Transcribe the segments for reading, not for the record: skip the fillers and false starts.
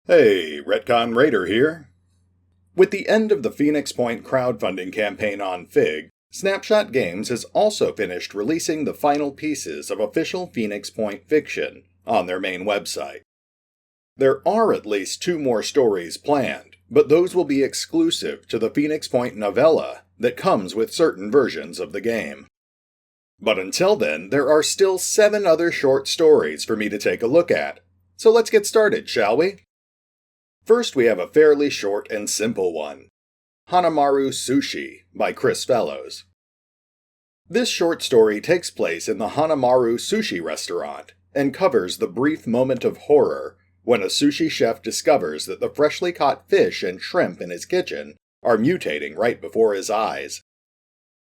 Hey, RetconRaider here. With the end of the Phoenix Point crowdfunding campaign on Fig, Snapshot Games has also finished releasing the final pieces of official Phoenix Point fiction on their main website. There are at least 2 more stories planned, but those will be exclusive to the Phoenix Point novella that comes with certain versions of the game. But until then, there are still 7 other short stories for me to take a look at. So let's get started, shall we? First, we have a fairly short and simple one, Hanamaru Sushi by Chris Fellows. This short story takes place in the Hanamaru Sushi restaurant and covers the brief moment of horror when a sushi chef discovers that the freshly caught fish and shrimp in his kitchen are mutating right before his eyes.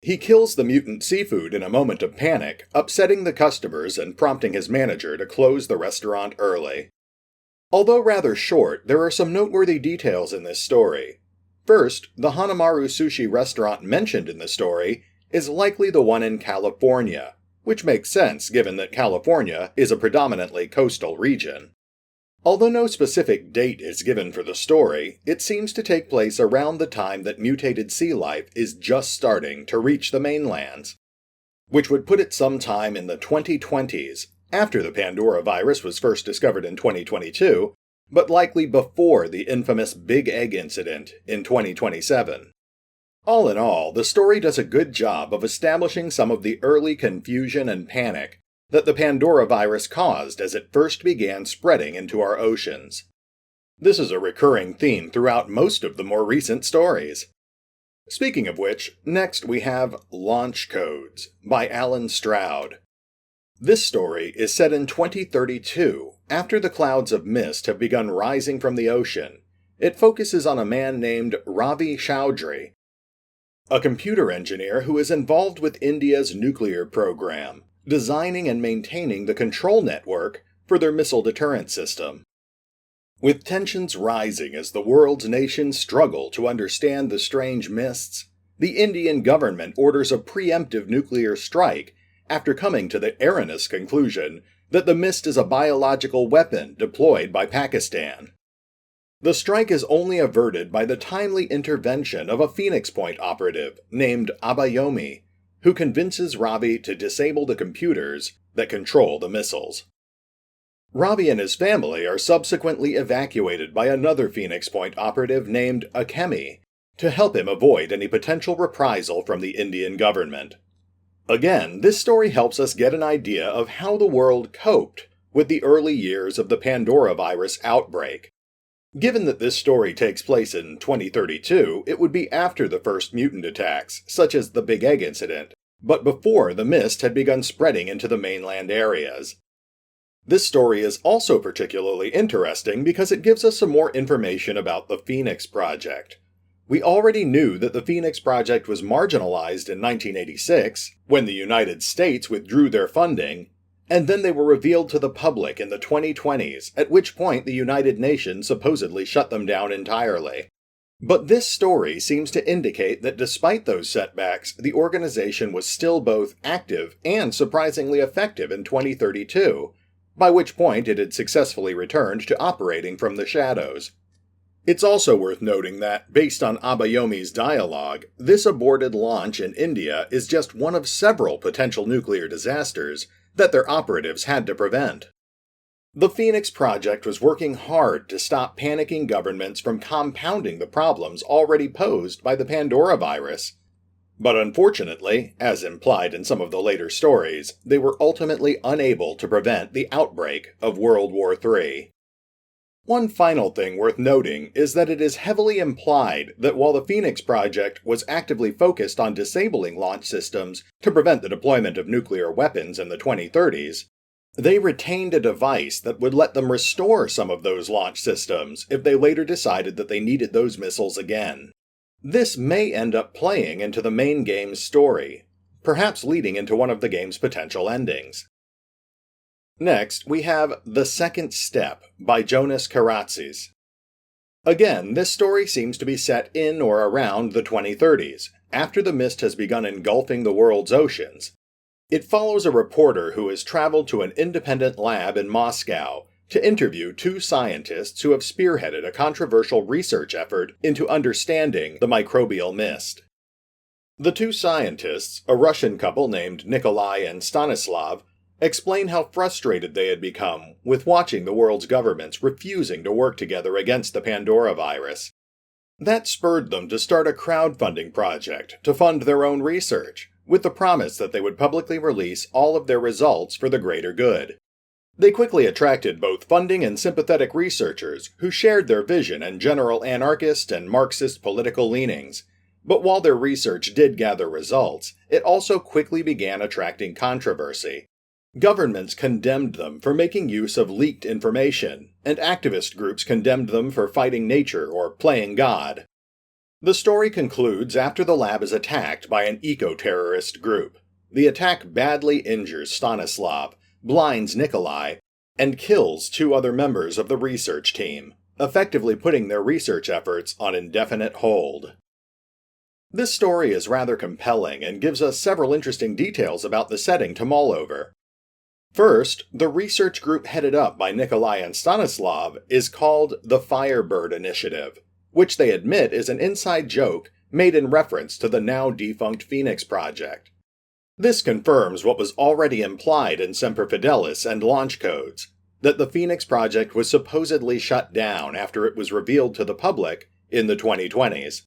He kills the mutant seafood in a moment of panic, upsetting the customers and prompting his manager to close the restaurant early. Although rather short, there are some noteworthy details in this story. First, the Hanamaru Sushi restaurant mentioned in the story is likely the one in California, which makes sense given that California is a predominantly coastal region. Although no specific date is given for the story, it seems to take place around the time that mutated sea life is just starting to reach the mainlands, which would put it sometime in the 2020s, after the PandoraVirus was first discovered in 2022, but likely before the infamous Big Egg incident in 2027. All in all, the story does a good job of establishing some of the early confusion and panic that the PandoraVirus caused as it first began spreading into our oceans. This is a recurring theme throughout most of the more recent stories. Speaking of which, next we have Launch Codes by Alan Stroud. This story is set in 2032, after the clouds of mist have begun rising from the ocean. It focuses on a man named Ravi Chaudhry, a computer engineer who is involved with India's nuclear program, designing and maintaining the control network for their missile deterrent system. With tensions rising as the world's nations struggle to understand the strange mists, the Indian government orders a preemptive nuclear strike after coming to the erroneous conclusion that the mist is a biological weapon deployed by Pakistan. The strike is only averted by the timely intervention of a Phoenix Point operative named Abayomi, who convinces Ravi to disable the computers that control the missiles. Ravi and his family are subsequently evacuated by another Phoenix Point operative named Akemi to help him avoid any potential reprisal from the Indian government. Again, this story helps us get an idea of how the world coped with the early years of the PandoraVirus outbreak. Given that this story takes place in 2032, it would be after the first mutant attacks, such as the Big Egg incident, but before the mist had begun spreading into the mainland areas. This story is also particularly interesting because it gives us some more information about the Phoenix Project. We already knew that the Phoenix Project was marginalized in 1986, when the United States withdrew their funding, and then they were revealed to the public in the 2020s, at which point the United Nations supposedly shut them down entirely. But this story seems to indicate that despite those setbacks, the organization was still both active and surprisingly effective in 2032, by which point it had successfully returned to operating from the shadows. It's also worth noting that, based on Abayomi's dialogue, this aborted launch in India is just one of several potential nuclear disasters that their operatives had to prevent. The Phoenix Project was working hard to stop panicking governments from compounding the problems already posed by the PandoraVirus. But unfortunately, as implied in some of the later stories, they were ultimately unable to prevent the outbreak of World War III. One final thing worth noting is that it is heavily implied that while the Phoenix Project was actively focused on disabling launch systems to prevent the deployment of nuclear weapons in the 2030s, they retained a device that would let them restore some of those launch systems if they later decided that they needed those missiles again. This may end up playing into the main game's story, perhaps leading into one of the game's potential endings. Next, we have The Second Step by Jonas Karatzis. Again, this story seems to be set in or around the 2030s, after the mist has begun engulfing the world's oceans. It follows a reporter who has traveled to an independent lab in Moscow to interview two scientists who have spearheaded a controversial research effort into understanding the microbial mist. The two scientists, a Russian couple named Nikolai and Stanislav, explain how frustrated they had become with watching the world's governments refusing to work together against the PandoraVirus. That spurred them to start a crowdfunding project to fund their own research, with the promise that they would publicly release all of their results for the greater good. They quickly attracted both funding and sympathetic researchers who shared their vision and general anarchist and Marxist political leanings. But while their research did gather results, it also quickly began attracting controversy. Governments condemned them for making use of leaked information, and activist groups condemned them for fighting nature or playing God. The story concludes after the lab is attacked by an eco-terrorist group. The attack badly injures Stanislav, blinds Nikolai, and kills two other members of the research team, effectively putting their research efforts on indefinite hold. This story is rather compelling and gives us several interesting details about the setting to mull over. First, the research group headed up by Nikolai and Stanislav is called the Firebird Initiative, which they admit is an inside joke made in reference to the now-defunct Phoenix Project. This confirms what was already implied in Semper Fidelis and launch codes, that the Phoenix Project was supposedly shut down after it was revealed to the public in the 2020s.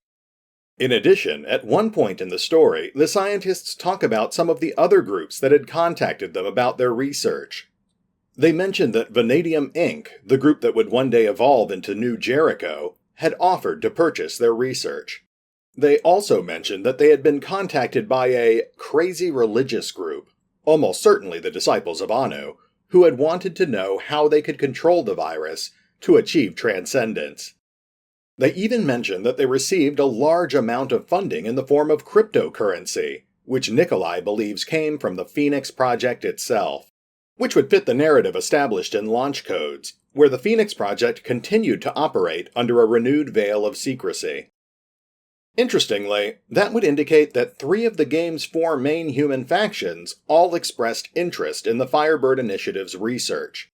In addition, at one point in the story, the scientists talk about some of the other groups that had contacted them about their research. They mentioned that Vanadium Inc., the group that would one day evolve into New Jericho, had offered to purchase their research. They also mentioned that they had been contacted by a crazy religious group, almost certainly the disciples of Anu, who had wanted to know how they could control the virus to achieve transcendence. They even mentioned that they received a large amount of funding in the form of cryptocurrency, which Nikolai believes came from the Phoenix Project itself, which would fit the narrative established in launch codes, where the Phoenix Project continued to operate under a renewed veil of secrecy. Interestingly, that would indicate that 3 of the game's 4 main human factions all expressed interest in the Firebird Initiative's research.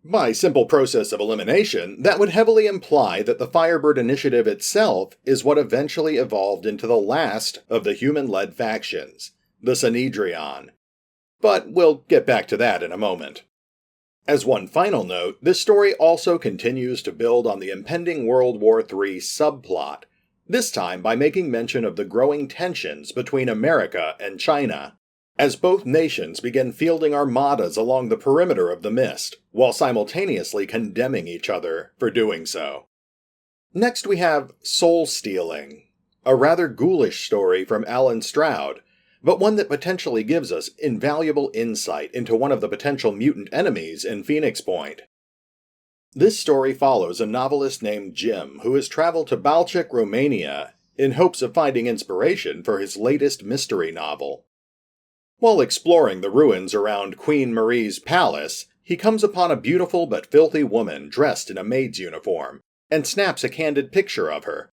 By simple process of elimination, that would heavily imply that the Firebird Initiative itself is what eventually evolved into the last of the human-led factions, the Sanhedrion. But we'll get back to that in a moment. As one final note, this story also continues to build on the impending World War III subplot, this time by making mention of the growing tensions between America and China, as both nations begin fielding armadas along the perimeter of the mist, while simultaneously condemning each other for doing so. Next we have Soul Stealing, a rather ghoulish story from Alan Stroud, but one that potentially gives us invaluable insight into one of the potential mutant enemies in Phoenix Point. This story follows a novelist named Jim who has traveled to Balchik, Romania, in hopes of finding inspiration for his latest mystery novel. While exploring the ruins around Queen Marie's palace, he comes upon a beautiful but filthy woman dressed in a maid's uniform, and snaps a candid picture of her.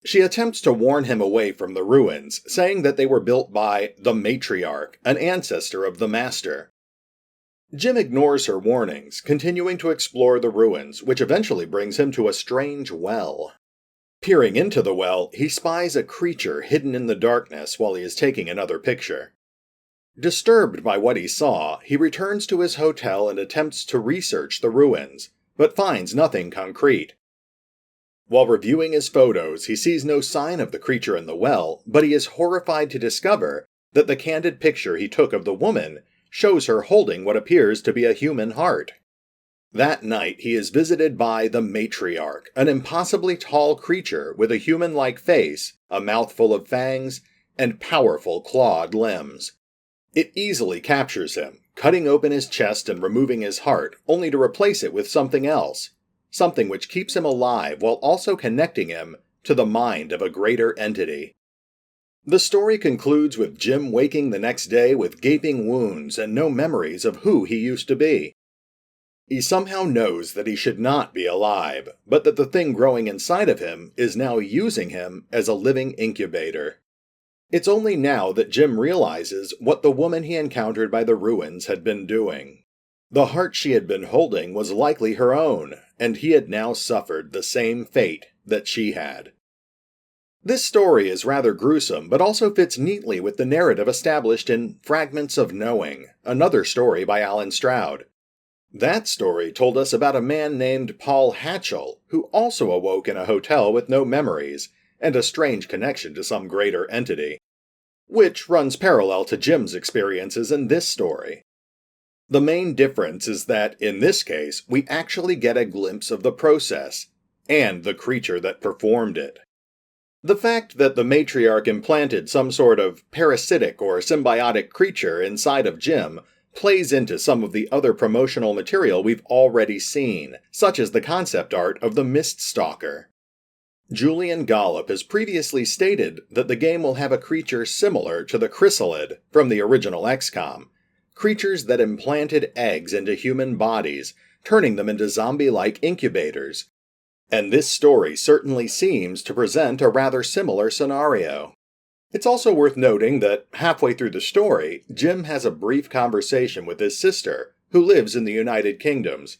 She attempts to warn him away from the ruins, saying that they were built by the Matriarch, an ancestor of the Master. Jim ignores her warnings, continuing to explore the ruins, which eventually brings him to a strange well. Peering into the well, he spies a creature hidden in the darkness while he is taking another picture. Disturbed by what he saw, he returns to his hotel and attempts to research the ruins, but finds nothing concrete. While reviewing his photos, he sees no sign of the creature in the well, but he is horrified to discover that the candid picture he took of the woman shows her holding what appears to be a human heart. That night, he is visited by the Matriarch, an impossibly tall creature with a human-like face, a mouthful of fangs, and powerful clawed limbs. It easily captures him, cutting open his chest and removing his heart, only to replace it with something else, something which keeps him alive while also connecting him to the mind of a greater entity. The story concludes with Jim waking the next day with gaping wounds and no memories of who he used to be. He somehow knows that he should not be alive, but that the thing growing inside of him is now using him as a living incubator. It's only now that Jim realizes what the woman he encountered by the ruins had been doing. The heart she had been holding was likely her own, and he had now suffered the same fate that she had. This story is rather gruesome, but also fits neatly with the narrative established in Fragments of Knowing, another story by Alan Stroud. That story told us about a man named Paul Hatchell, who also awoke in a hotel with no memories, and a strange connection to some greater entity, which runs parallel to Jim's experiences in this story. The main difference is that, in this case, we actually get a glimpse of the process, and the creature that performed it. The fact that the matriarch implanted some sort of parasitic or symbiotic creature inside of Jim plays into some of the other promotional material we've already seen, such as the concept art of the Mist Stalker. Julian Gollop has previously stated that the game will have a creature similar to the chrysalid from the original XCOM, creatures that implanted eggs into human bodies, turning them into zombie-like incubators. And this story certainly seems to present a rather similar scenario. It's also worth noting that halfway through the story, Jim has a brief conversation with his sister, who lives in the United Kingdoms.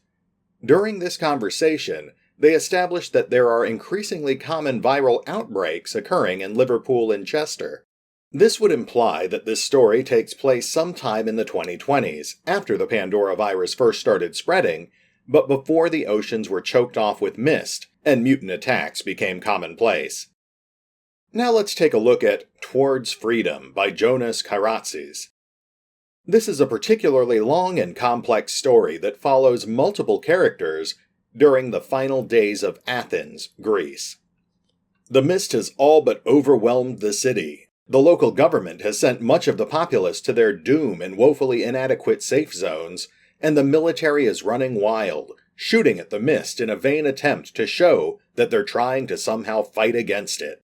During this conversation, they establish that there are increasingly common viral outbreaks occurring in Liverpool and Chester. This would imply that this story takes place sometime in the 2020s, after the PandoraVirus first started spreading, but before the oceans were choked off with mist, and mutant attacks became commonplace. Now let's take a look at Towards Freedom by Jonas Karatzis. This is a particularly long and complex story that follows multiple characters during the final days of Athens, Greece. The mist has all but overwhelmed the city. The local government has sent much of the populace to their doom in woefully inadequate safe zones, and the military is running wild, shooting at the mist in a vain attempt to show that they're trying to somehow fight against it.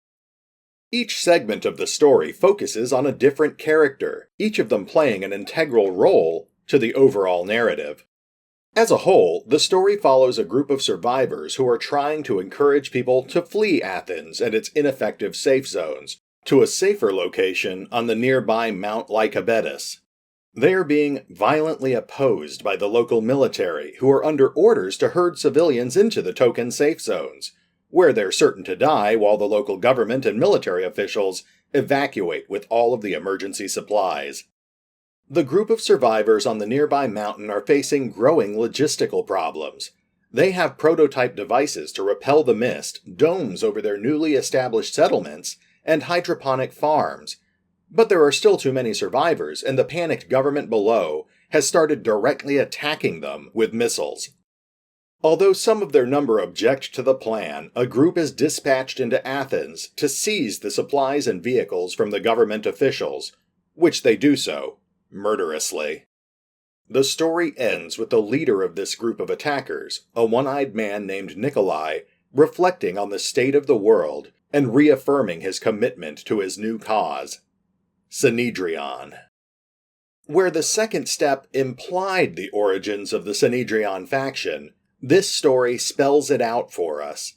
Each segment of the story focuses on a different character, each of them playing an integral role to the overall narrative. As a whole, the story follows a group of survivors who are trying to encourage people to flee Athens and its ineffective safe zones to a safer location on the nearby Mount Lycabettus. They are being violently opposed by the local military, who are under orders to herd civilians into the token safe zones, where they're certain to die while the local government and military officials evacuate with all of the emergency supplies. The group of survivors on the nearby mountain are facing growing logistical problems. They have prototype devices to repel the mist, domes over their newly established settlements, and hydroponic farms. But there are still too many survivors, and the panicked government below has started directly attacking them with missiles. Although some of their number object to the plan, a group is dispatched into Athens to seize the supplies and vehicles from the government officials, which they do so murderously. The story ends with the leader of this group of attackers, a one-eyed man named Nikolai, reflecting on the state of the world and reaffirming his commitment to his new cause, Synedrion. Where the second step implied the origins of the Synedrion faction, this story spells it out for us.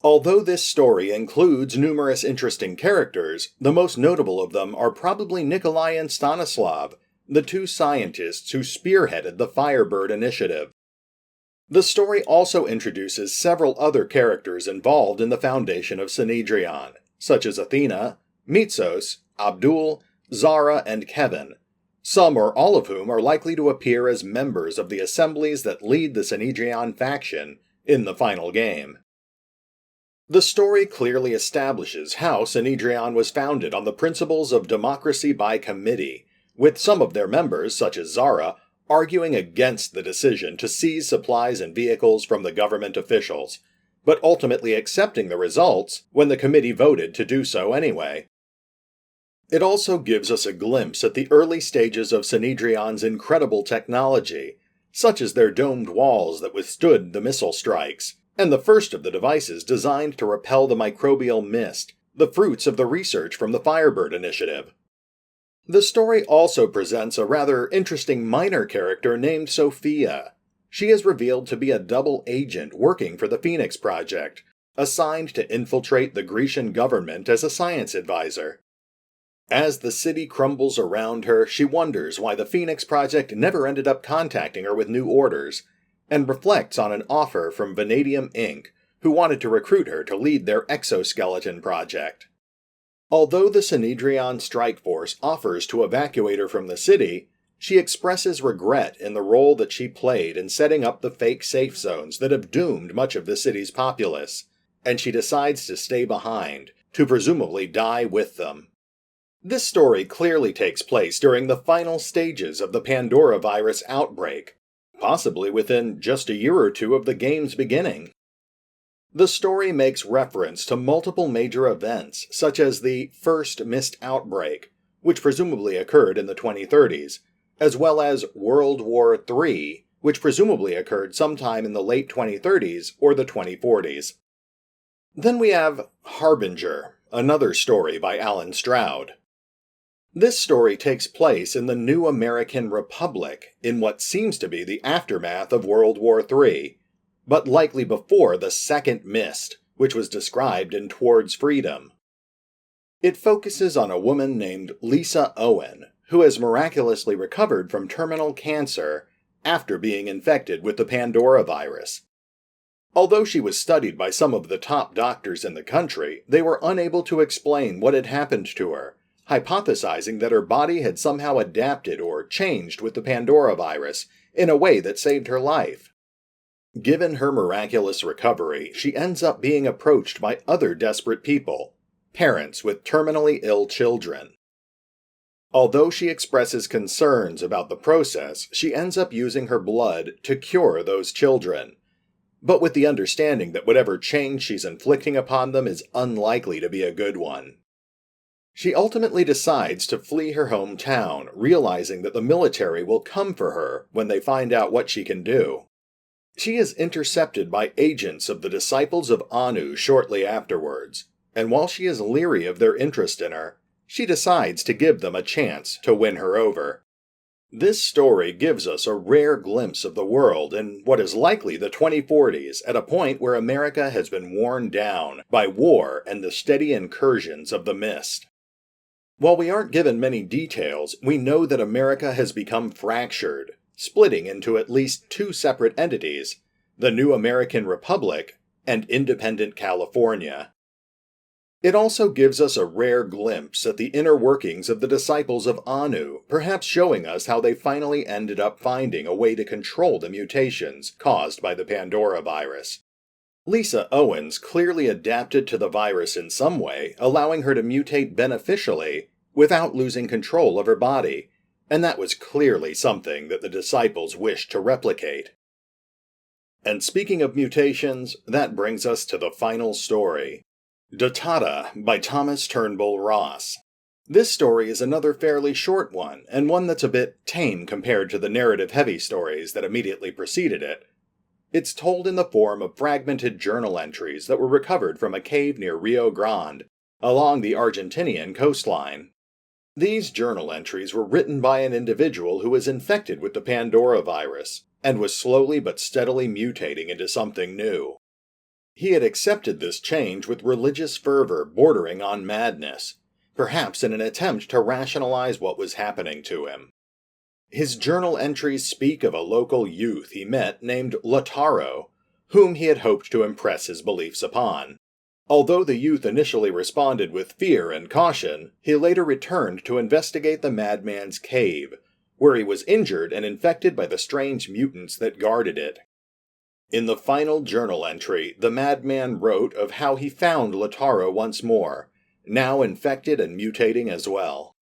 Although this story includes numerous interesting characters, the most notable of them are probably Nikolai and Stanislav, the two scientists who spearheaded the Firebird Initiative. The story also introduces several other characters involved in the foundation of Synedrion, such as Athena, Mitsos, Abdul, Zara, and Kevin, some or all of whom are likely to appear as members of the assemblies that lead the Synedrion faction in the final game. The story clearly establishes how Synedrion was founded on the principles of democracy by committee, with some of their members, such as Zara, arguing against the decision to seize supplies and vehicles from the government officials, but ultimately accepting the results when the committee voted to do so anyway. It also gives us a glimpse at the early stages of Synedrion's incredible technology, such as their domed walls that withstood the missile strikes, and the first of the devices designed to repel the microbial mist, the fruits of the research from the Firebird Initiative. The story also presents a rather interesting minor character named Sophia. She is revealed to be a double agent working for the Phoenix Project, assigned to infiltrate the Grecian government as a science advisor. As the city crumbles around her, she wonders why the Phoenix Project never ended up contacting her with new orders, and reflects on an offer from Vanadium Inc., who wanted to recruit her to lead their exoskeleton project. Although the Synedrion Strike Force offers to evacuate her from the city, she expresses regret in the role that she played in setting up the fake safe zones that have doomed much of the city's populace, and she decides to stay behind, to presumably die with them. This story clearly takes place during the final stages of the PandoraVirus outbreak, possibly within just a year or two of the game's beginning. The story makes reference to multiple major events, such as the first mist outbreak, which presumably occurred in the 2030s, as well as World War III, which presumably occurred sometime in the late 2030s or the 2040s. Then we have Harbinger, another story by Alan Stroud. This story takes place in the New American Republic, in what seems to be the aftermath of World War III, but likely before the Second Mist, which was described in Towards Freedom. It focuses on a woman named Lisa Owen, who has miraculously recovered from terminal cancer after being infected with the PandoraVirus. Although she was studied by some of the top doctors in the country, they were unable to explain what had happened to her, hypothesizing that her body had somehow adapted or changed with the PandoraVirus in a way that saved her life. Given her miraculous recovery, she ends up being approached by other desperate people, parents with terminally ill children. Although she expresses concerns about the process, she ends up using her blood to cure those children, but with the understanding that whatever change she's inflicting upon them is unlikely to be a good one. She ultimately decides to flee her hometown, realizing that the military will come for her when they find out what she can do. She is intercepted by agents of the Disciples of Anu shortly afterwards, and while she is leery of their interest in her, she decides to give them a chance to win her over. This story gives us a rare glimpse of the world in what is likely the 2040s, at a point where America has been worn down by war and the steady incursions of the Mist. While we aren't given many details, we know that America has become fractured, splitting into at least two separate entities, the New American Republic and Independent California. It also gives us a rare glimpse at the inner workings of the Disciples of Anu, perhaps showing us how they finally ended up finding a way to control the mutations caused by the PandoraVirus. Lisa Owens clearly adapted to the virus in some way, allowing her to mutate beneficially without losing control of her body, and that was clearly something that the Disciples wished to replicate. And speaking of mutations, that brings us to the final story. Dotata by Thomas Turnbull Ross. This story is another fairly short one, and one that's a bit tame compared to the narrative-heavy stories that immediately preceded it. It's told in the form of fragmented journal entries that were recovered from a cave near Rio Grande, along the Argentinian coastline. These journal entries were written by an individual who was infected with the PandoraVirus, and was slowly but steadily mutating into something new. He had accepted this change with religious fervor bordering on madness, perhaps in an attempt to rationalize what was happening to him. His journal entries speak of a local youth he met named Lautaro, whom he had hoped to impress his beliefs upon. Although the youth initially responded with fear and caution, he later returned to investigate the madman's cave, where he was injured and infected by the strange mutants that guarded it. In the final journal entry, the madman wrote of how he found Lautaro once more, now infected and mutating as well.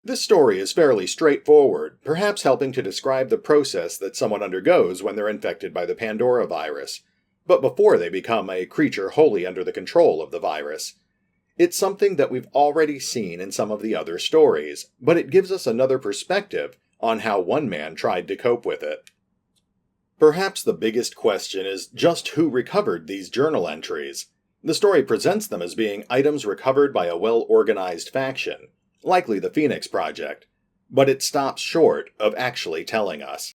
This story is fairly straightforward, perhaps helping to describe the process that someone undergoes when they're infected by the PandoraVirus, but before they become a creature wholly under the control of the virus. It's something that we've already seen in some of the other stories, but it gives us another perspective on how one man tried to cope with it. Perhaps the biggest question is just who recovered these journal entries. The story presents them as being items recovered by a well-organized faction, likely the Phoenix Project, but it stops short of actually telling us.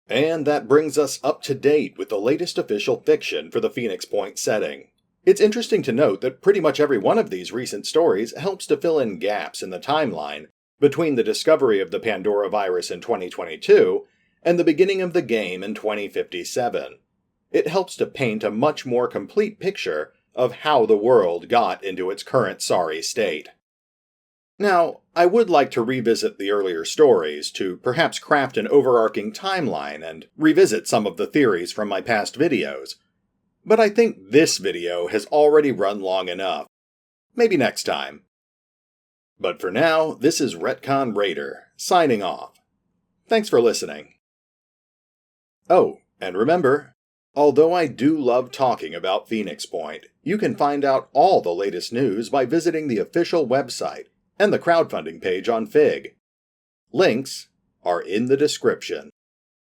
And that brings us up to date with the latest official fiction for the Phoenix Point setting. It's interesting to note that pretty much every one of these recent stories helps to fill in gaps in the timeline between the discovery of the PandoraVirus in 2022 and the beginning of the game in 2057. It helps to paint a much more complete picture of how the world got into its current sorry state. Now, I would like to revisit the earlier stories to perhaps craft an overarching timeline and revisit some of the theories from my past videos. But I think this video has already run long enough. Maybe next time. But for now, this is RetconRaider, signing off. Thanks for listening. Oh, and remember, although I do love talking about Phoenix Point, you can find out all the latest news by visiting the official website and the crowdfunding page on Fig. Links are in the description.